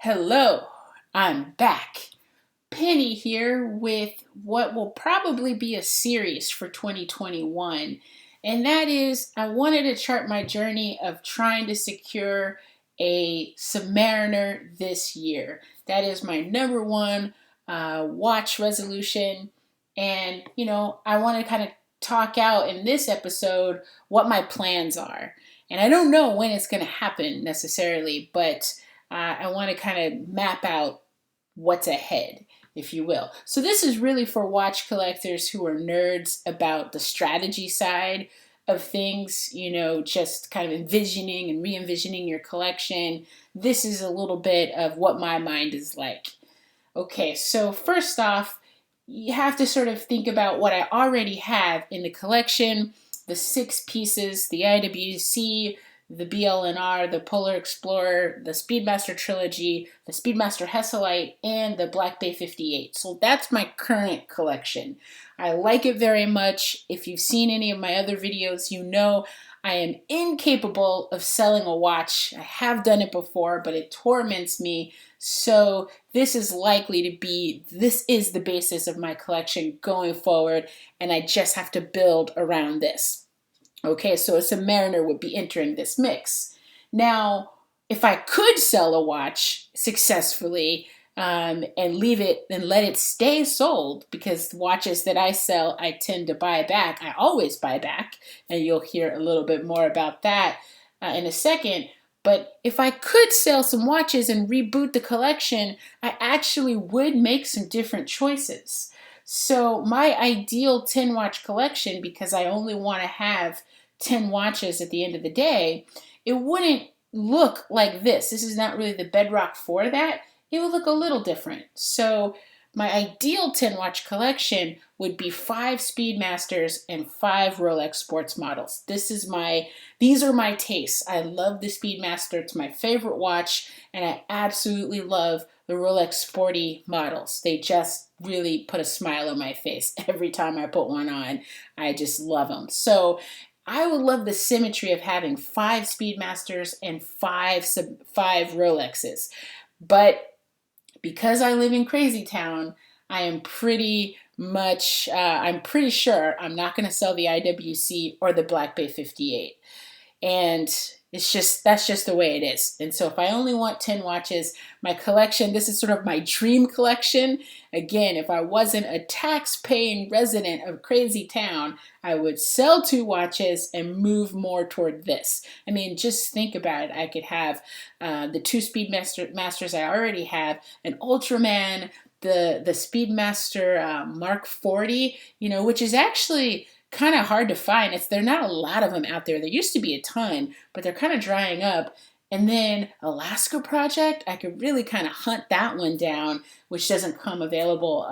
Hello, I'm back. Penny here with what will probably be a series for 2021. And that is, I wanted to chart my journey of trying to secure a Submariner this year. That is my number one watch resolution. And, I want to kind of talk out in this episode what my plans are. And I don't know when it's going to happen necessarily, but I want to kind of map out what's ahead, if you will. So this is really for watch collectors who are nerds about the strategy side of things, just kind of envisioning and re-envisioning your collection. This is a little bit of what my mind is like. Okay, so first off, you have to sort of think about what I already have in the collection, the 6 pieces, the IWC, the BLNR, the Polar Explorer, the Speedmaster Trilogy, the Speedmaster Hesalite, and the Black Bay 58. So that's my current collection. I like it very much. If you've seen any of my other videos, you know I am incapable of selling a watch. I have done it before, but it torments me. So this is the basis of my collection going forward, and I just have to build around this. Okay, so a Submariner would be entering this mix. Now, if I could sell a watch successfully and leave it and let it stay sold, because watches that I sell, I tend to buy back. I always buy back, and you'll hear a little bit more about that in a second. But if I could sell some watches and reboot the collection, I actually would make some different choices. So my ideal 10 watch collection, because I only want to have 10 watches at the end of the day, it wouldn't look like this. This is not really the bedrock for that. It would look a little different. So my ideal 10 watch collection would be 5 Speedmasters and 5 Rolex sports models. These are my tastes. I love the Speedmaster. It's my favorite watch, and I absolutely love the Rolex sporty models. They just really put a smile on my face every time I put one on. I just love them. So I would love the symmetry of having 5 Speedmasters and 5 Rolexes. But because I live in Crazy Town, I'm pretty sure I'm not going to sell the IWC or the Black Bay 58. And that's just the way it is. And so if I only want 10 watches, my collection, this is sort of my dream collection. Again, if I wasn't a tax-paying resident of Crazy Town, I would sell 2 watches and move more toward this. I mean, just think about it. I could have the 2 Speedmasters I already have, an Ultraman, the Speedmaster Mark 40, which is actually kind of hard to find. There are not a lot of them out there. There used to be a ton, but they're kind of drying up. And then Alaska Project, I could really kind of hunt that one down, which doesn't come available,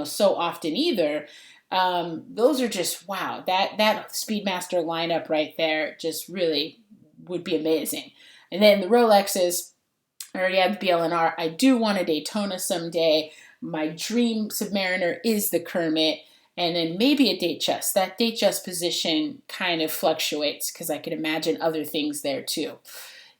so often either. Those are just, wow, that Speedmaster lineup right there just really would be amazing. And then the Rolexes, I already have the BLNR. I do want a Daytona someday. My dream Submariner is the Kermit. And then maybe a Datejust. That Datejust position kind of fluctuates because I could imagine other things there too.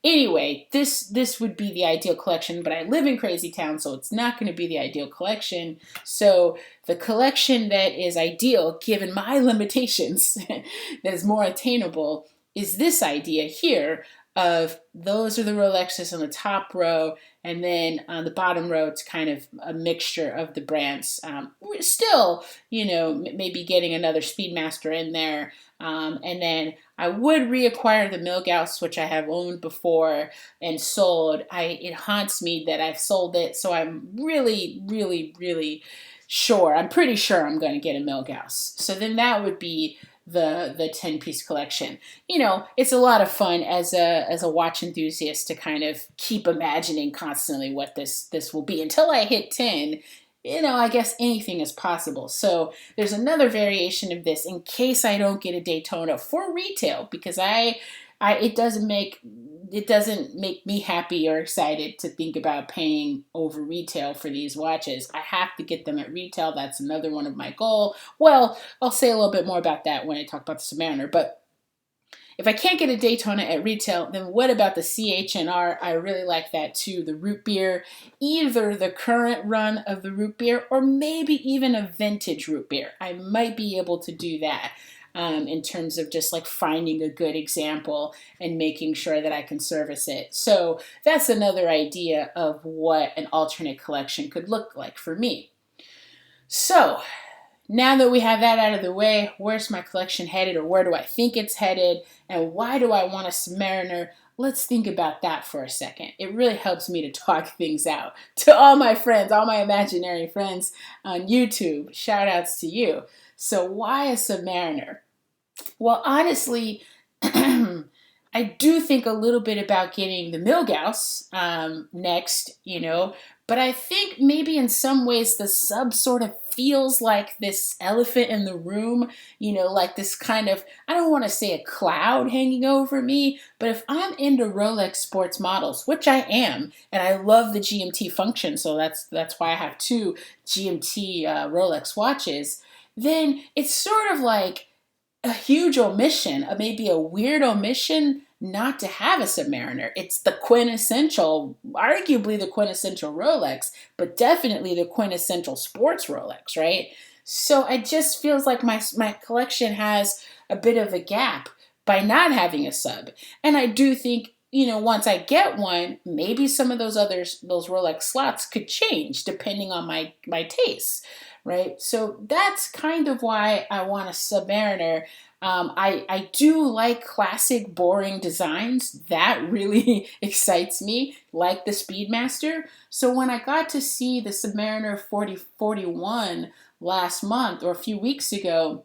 Anyway, this would be the ideal collection, but I live in Crazy Town, so it's not going to be the ideal collection. So the collection that is ideal, given my limitations, that is more attainable, is this idea here of those are the Rolexes on the top row, and then on the bottom row, it's kind of a mixture of the brands. We're still, maybe getting another Speedmaster in there. And then I would reacquire the Milgauss, which I have owned before and sold. It haunts me that I've sold it, so I'm really, really, really sure. I'm pretty sure I'm going to get a Milgauss. So then that would be the 10-piece collection. It's a lot of fun as a watch enthusiast to kind of keep imagining constantly what this will be. Until I hit 10, I guess anything is possible. So there's another variation of this in case I don't get a Daytona for retail, because it doesn't make me happy or excited to think about paying over retail for these watches. I have to get them at retail. That's another one of my goals. Well, I'll say a little bit more about that when I talk about the Submariner. But if I can't get a Daytona at retail, then what about the CHNR? I really like that too. The root beer, either the current run of the root beer or maybe even a vintage root beer. I might be able to do that. In terms of just like finding a good example and making sure that I can service it. So that's another idea of what an alternate collection could look like for me. So now that we have that out of the way, where's my collection headed, or where do I think it's headed, and why do I want a Submariner? Let's think about that for a second. It really helps me to talk things out. To all my friends, all my imaginary friends on YouTube, shout outs to you. So why a Submariner? Well, honestly, I do think a little bit about getting the Milgauss next, but I think maybe in some ways the sub sort of feels like this elephant in the room, like this kind of, I don't want to say a cloud hanging over me, but if I'm into Rolex sports models, which I am, and I love the GMT function, so that's why I have two GMT Rolex watches, then it's sort of like a huge omission, maybe a weird omission not to have a Submariner. It's the quintessential, arguably the quintessential Rolex, but definitely the quintessential sports Rolex, right? So it just feels like my collection has a bit of a gap by not having a sub. And I do think, once I get one, maybe some of those Rolex slots could change depending on my tastes, right? So that's kind of why I want a Submariner. I do like classic, boring designs. That really excites me, like the Speedmaster. So when I got to see the Submariner 4041 last month or a few weeks ago,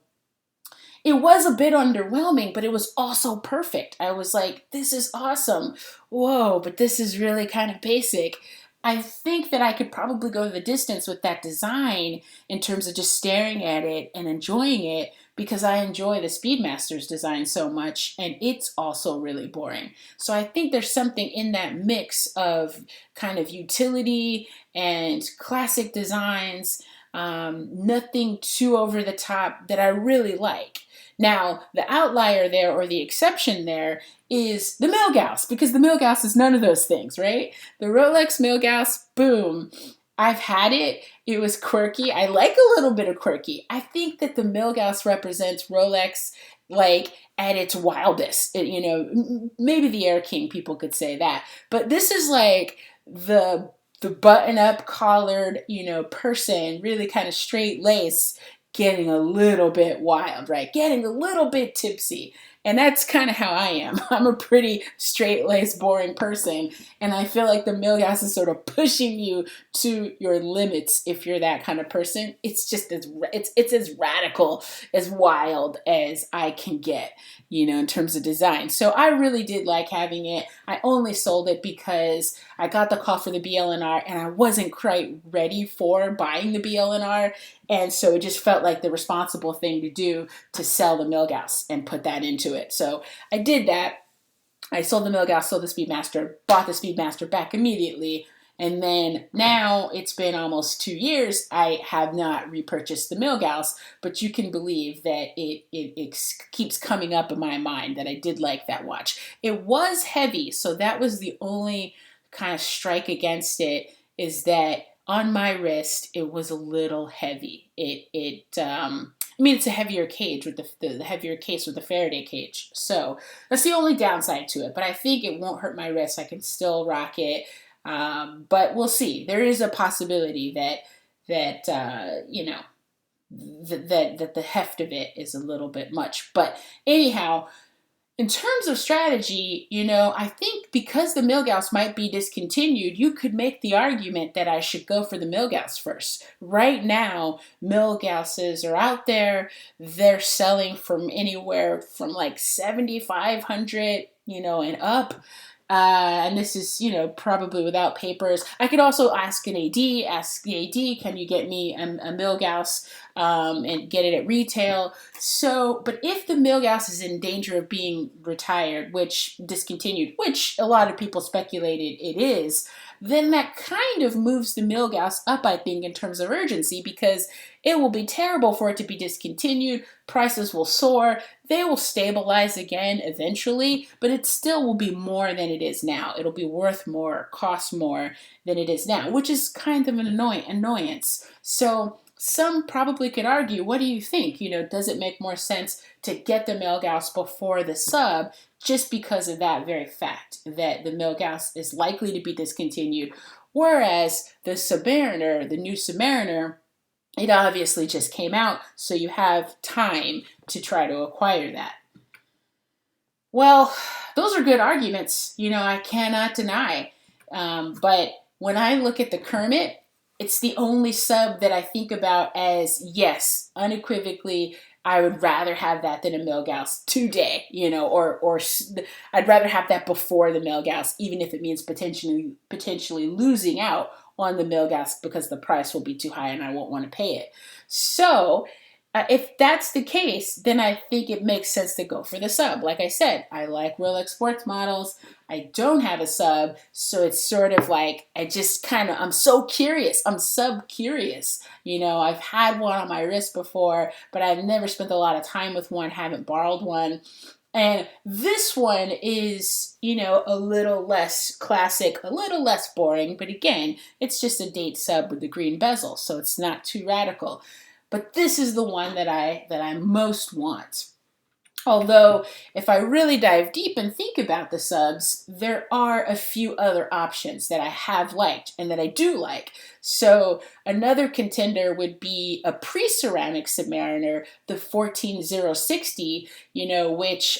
it was a bit underwhelming, but it was also perfect. I was like, this is awesome. Whoa, but this is really kind of basic. I think that I could probably go the distance with that design in terms of just staring at it and enjoying it, because I enjoy the Speedmaster's design so much, and it's also really boring. So I think there's something in that mix of kind of utility and classic designs, nothing too over the top, that I really like. Now, the outlier there, or the exception there, is the Milgauss, because the Milgauss is none of those things, right? The Rolex Milgauss, boom. I've had it. It was quirky. I like a little bit of quirky. I think that the Milgauss represents Rolex like at its wildest. Maybe the Air King, people could say that. But this is like the button-up collared, person, really kind of straight lace, getting a little bit wild, right? Getting a little bit tipsy. And that's kind of how I am. I'm a pretty straight-laced, boring person, and I feel like the Milgauss is sort of pushing you to your limits if you're that kind of person. It's just it's as radical, as wild as I can get, in terms of design. So I really did like having it. I only sold it because I got the call for the BLNR, and I wasn't quite ready for buying the BLNR, and so it just felt like the responsible thing to do to sell the Milgauss and put that into it. So I did that. I sold the Milgauss, sold the Speedmaster, bought the Speedmaster back immediately, and then now it's been almost 2 years. I have not repurchased the Milgauss, but you can believe that it keeps coming up in my mind that I did like that watch. It was heavy, so that was the only kind of strike against it, is that on my wrist it was a little heavy. It's a heavier cage with the heavier case with the Faraday cage. So that's the only downside to it. But I think it won't hurt my wrist. I can still rock it. But we'll see. There is a possibility that the heft of it is a little bit much. But anyhow, in terms of strategy, I think because the Milgauss might be discontinued, you could make the argument that I should go for the Milgauss first. Right now, Milgausses are out there. They're selling from anywhere from like $7,500, and up. And this is, probably without papers. I could also ask the AD, can you get me a Milgauss and get it at retail? So, but if the Milgauss is in danger of being discontinued, which a lot of people speculated it is, then that kind of moves the Milgauss up, I think, in terms of urgency, because it will be terrible for it to be discontinued. Prices will soar. They will stabilize again eventually, but it still will be more than it is now. It'll be worth more, cost more than it is now, which is kind of an annoyance. So some probably could argue, what do you think? Does it make more sense to get the Milgauss before the sub, just because of that very fact that the Milgauss is likely to be discontinued, whereas the Submariner, the new Submariner, it obviously just came out, so you have time to try to acquire that. Well, those are good arguments, I cannot deny. But when I look at the Kermit, it's the only sub that I think about as, yes, unequivocally, I would rather have that than a Milgauss today, or I'd rather have that before the Milgauss, even if it means potentially losing out on the Milgauss because the price will be too high and I won't want to pay it. So if that's the case, then I think it makes sense to go for the sub. Like I said, I like Rolex sports models. I don't have a sub, so it's sort of like I'm so curious. I'm sub curious. I've had one on my wrist before, but I've never spent a lot of time with one, haven't borrowed one. And this one is, a little less classic, a little less boring, but again, it's just a date sub with the green bezel, so it's not too radical. But this is the one that I most want. Although, if I really dive deep and think about the subs, there are a few other options that I have liked and that I do like. So another contender would be a pre-ceramic Submariner, the 14060, which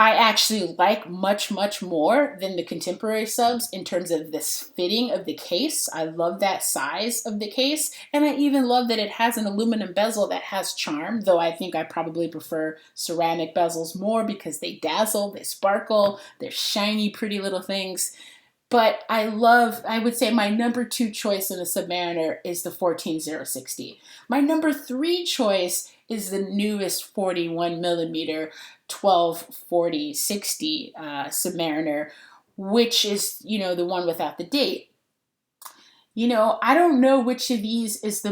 I actually like much, much more than the contemporary subs in terms of this fitting of the case. I love that size of the case, and I even love that it has an aluminum bezel that has charm, though I think I probably prefer ceramic bezels more because they dazzle, they sparkle, they're shiny, pretty little things. But I would say my number 2 choice in a Submariner is the 14060. My number 3 choice is the newest 41 millimeter 124060 Submariner, which is, the one without the date. I don't know which of these is the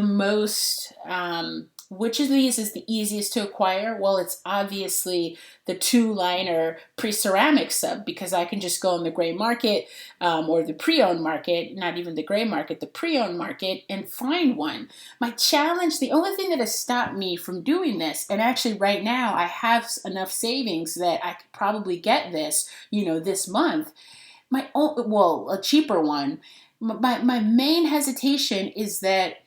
easiest to acquire. Well, it's obviously the 2-liner pre-ceramic sub, because I can just go in the gray market or the pre-owned market, not even the gray market, the pre-owned market, and find one. My challenge, the only thing that has stopped me from doing this, and actually right now I have enough savings that I could probably get this, this month, a cheaper one. My main hesitation is that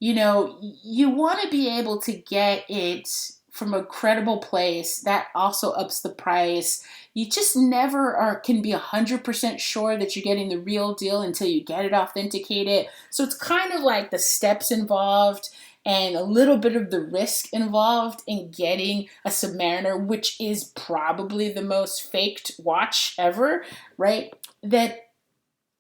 you want to be able to get it from a credible place that also ups the price. You just never can be 100% sure that you're getting the real deal until you get it authenticated. So it's kind of like the steps involved and a little bit of the risk involved in getting a Submariner, which is probably the most faked watch ever, right? That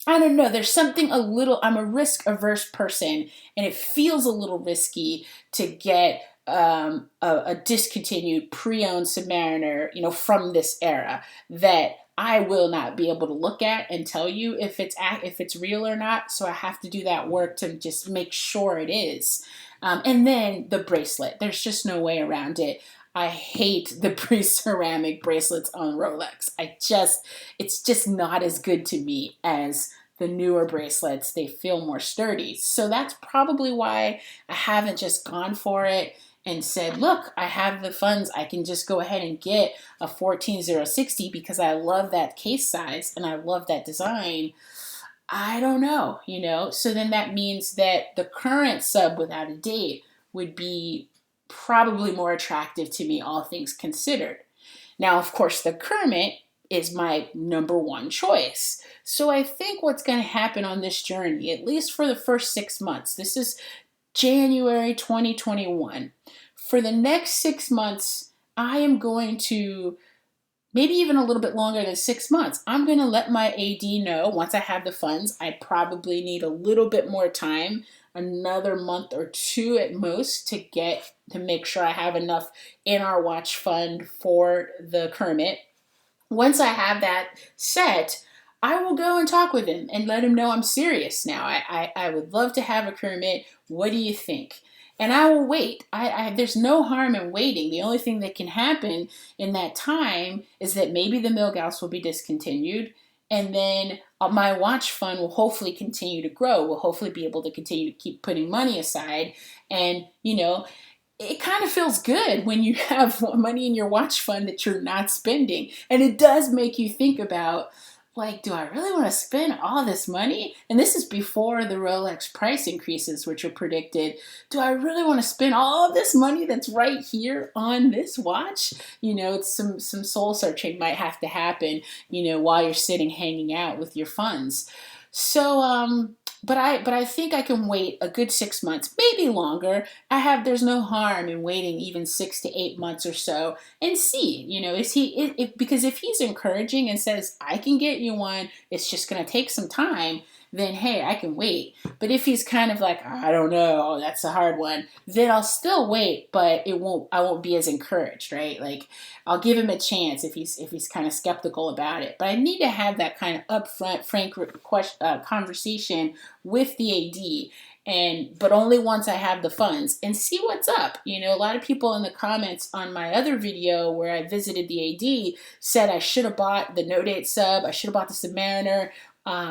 I don't know, there's something I'm a risk averse person, and it feels a little risky to get a discontinued pre-owned Submariner, from this era that I will not be able to look at and tell you if it's real or not. So I have to do that work to just make sure it is. And then the bracelet, there's just no way around it. I hate the pre-ceramic bracelets on Rolex. It's just not as good to me as the newer bracelets. They feel more sturdy. So that's probably why I haven't just gone for it and said, look, I have the funds. I can just go ahead and get a 14060 because I love that case size and I love that design. I don't know, So then that means that the current sub without a date would be probably more attractive to me, all things considered. Now, of course, the Kermit is my number 1 choice. So I think what's going to happen on this journey, at least for the first 6 months, this is January 2021. For the next 6 months, I am going to, maybe even a little bit longer than 6 months, I'm going to let my AD know once I have the funds. I probably need a little bit more time, another month or 2 at most, to make sure I have enough in our watch fund for the Kermit. Once I have that set, I will go and talk with him and let him know I'm serious now. I would love to have a Kermit. What do you think? And I will wait. There's no harm in waiting. The only thing that can happen in that time is that maybe the Milgauss will be discontinued, and then my watch fund will hopefully continue to grow. We'll hopefully be able to continue to keep putting money aside, and it kind of feels good when you have money in your watch fund that you're not spending. And it does make you think about, like, do I really want to spend all this money? And this is before the Rolex price increases, which are predicted. Do I really want to spend all of this money that's right here on this watch? It's some soul searching might have to happen, while you're sitting hanging out with your funds. So, but I think I can wait a good 6 months, maybe longer. There's no harm in waiting even 6 to 8 months or so and see, because if he's encouraging and says, I can get you one, it's just going to take some time, then hey, I can wait. But if he's kind of like, I don't know, that's a hard one, then I'll still wait, but I won't be as encouraged, right? Like, I'll give him a chance if he's kind of skeptical about it. But I need to have that kind of upfront, frank conversation with the AD, but only once I have the funds, and see what's up. A lot of people in the comments on my other video where I visited the AD said I should have bought the Note 8 sub, I should have bought the Submariner,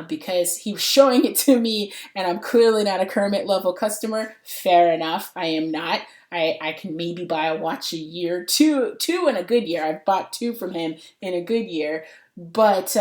because he was showing it to me, and I'm clearly not a Kermit level customer. Fair enough, I am not. I can maybe buy a watch a year, two in a good year. I've bought two from him in a good year. But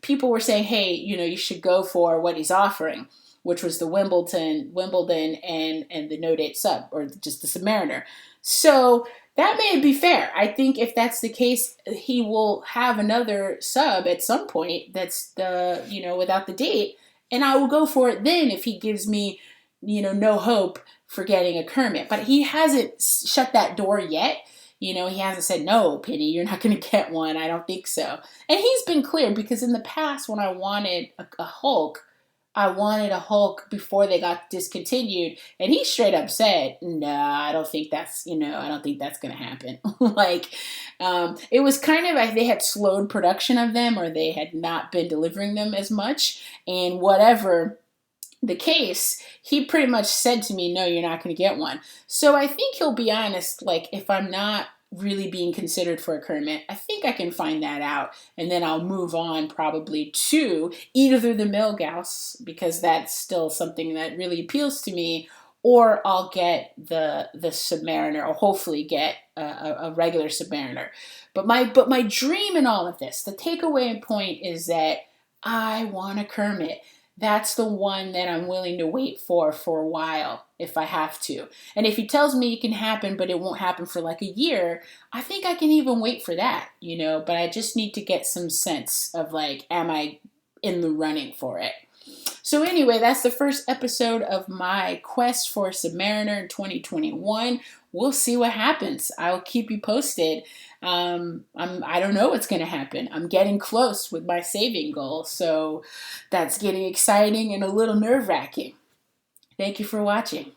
people were saying, hey, you should go for what he's offering, which was the Wimbledon and the Note 8 sub, or just the Submariner. So that may be fair. I think if that's the case, he will have another sub at some point that's without the date, and I will go for it then if he gives me, no hope for getting a Kermit. But he hasn't shut that door yet. He hasn't said, no, Penny, you're not going to get one. I don't think so. And he's been clear, because in the past when I wanted a Hulk, I wanted a Hulk before they got discontinued, and he straight up said, "Nah, I don't think that's gonna happen." It was kind of like they had slowed production of them, or they had not been delivering them as much, and whatever the case, he pretty much said to me, "No, you're not going to get one." So I think he'll be honest. Like, if I'm not really being considered for a Kermit, I think I can find that out, and then I'll move on probably to either the Milgauss, because that's still something that really appeals to me, or I'll get the Submariner, or hopefully get a regular Submariner. But my dream in all of this, the takeaway point, is that I want a Kermit. That's the one that I'm willing to wait for a while if I have to. And if he tells me it can happen, but it won't happen for like a year, I think I can even wait for that, but I just need to get some sense of, like, am I in the running for it? So anyway, that's the first episode of my quest for Submariner in 2021. We'll see what happens. I'll keep you posted. I don't know what's going to happen. I'm getting close with my saving goal, so that's getting exciting and a little nerve-wracking. Thank you for watching.